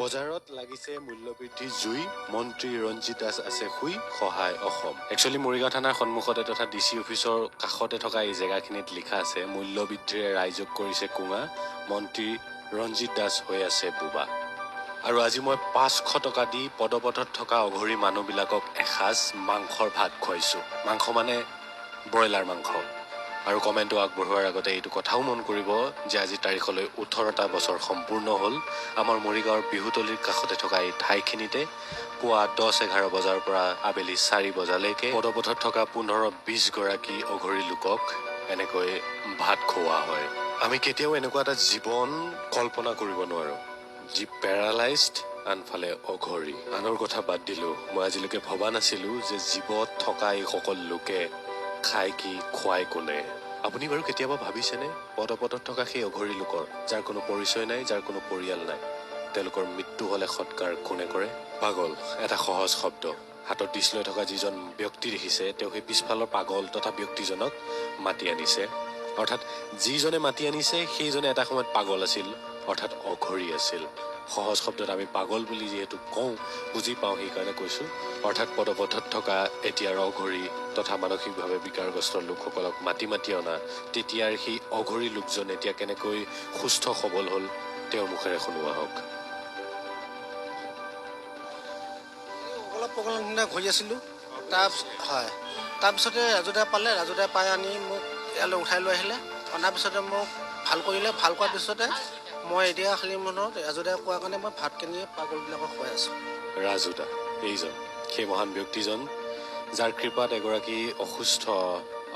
বজাৰত লাগিছে মূল্যবৃদ্ধি জুই, মন্ত্ৰী ৰঞ্জিত দাস আছে শুই, সহায় অসম। একচুৱেলি মৰিগাঁও থানাৰ সন্মুখতে তথা DC অফিচৰ কাষতে থকা এই জেগাখিনিত লিখা আছে মূল্যবৃদ্ধিৰে ৰাইজক কৰিছে কুঙা, মন্ত্ৰী ৰঞ্জিত দাস হৈ আছে বুবা। আৰু আজি মই 500 টকা দি পদপথত থকা অঘৰী মানুহবিলাকক এসাঁজ মাংসৰ ভাত খুৱাইছোঁ। মাংস মানে ব্ৰইলাৰ মাংস। আৰু কমেণ্টটো আগবঢ়োৱাৰ আগতে এইটো কথাও মন কৰিব যে আজি তাৰিখলৈ 18টা বছৰ সম্পূৰ্ণ হ'ল আমাৰ মৰিগাঁৱৰ বিহুতলিৰ কাষতে থকা এই ঠাইখিনিতে পুৱা 10-11 বজাৰ পৰা আবেলি 4 বজালৈকে পদপথত থকা 15-20 গৰাকী অঘৰী লোকক এনেকৈ ভাত খুওৱা হয়। আমি কেতিয়াও এনেকুৱা এটা জীৱন কল্পনা কৰিব নোৱাৰোঁ যি পেৰালাইজড, আনফালে অঘৰী। আনৰ কথা বাদ দিলোঁ, মই আজিলৈকে ভবা নাছিলোঁ যে জীৱত থকা এই সকলো লোকে খাই কি খুৱাই কোনে। আপুনি বাৰু কেতিয়াবা ভাবিছেনে পদপথত থকা সেই অঘৰী লোকৰ যাৰ কোনো পৰিচয় নাই, যাৰ কোনো পৰিয়াল নাই, তেওঁলোকৰ মৃত্যু হ'লে সৎকাৰ কোনে কৰে? পাগল এটা সহজ শব্দ। হাতত ডিছ লৈ থকা যিজন ব্যক্তি দেখিছে তেওঁ সেই পিছফালৰ পাগল তথা ব্যক্তিজনক মাতি আনিছে। অৰ্থাৎ যিজনে মাতি আনিছে সেইজনে এটা সময়ত পাগল আছিল, অৰ্থাৎ অঘৰী আছিল। সহজ শব্দত আমি পাগল বুলি যিহেতু কওঁ, বুজি পাওঁ সেইকাৰণে কৈছোঁ। অৰ্থাৎ পদপথত থকা এতিয়াৰ অঘৰী তথা মানসিকভাৱে বিকাৰগ্ৰস্ত লোকসকলক মাতি অনা তেতিয়াৰ সেই অঘৰী লোকজন এতিয়া কেনেকৈ সুস্থ সবল হ'ল তেওঁৰ মুখেৰে শুনোৱা হওক। অলপ পগলা নিচিনা ঘূৰি আছিলোঁ, তাৰপিছতে ৰাজুদাই পালে, ৰাজুদাই পাই আনি মোক ইয়ালৈ উঠাই লৈ আহিলে। অনাৰ পিছতে মোক ভাল কৰিলে, ভাল কৰাৰ পিছতে মই এতিয়া খালি মনত ৰাজুদাই কোৱাৰ কাৰণে মই ভাত কিনি পাগলবিলাকক খুৱাই আছোঁ। ৰাজুদা এইজন সেই মহান ব্যক্তিজন যাৰ কৃপাত এগৰাকী অসুস্থ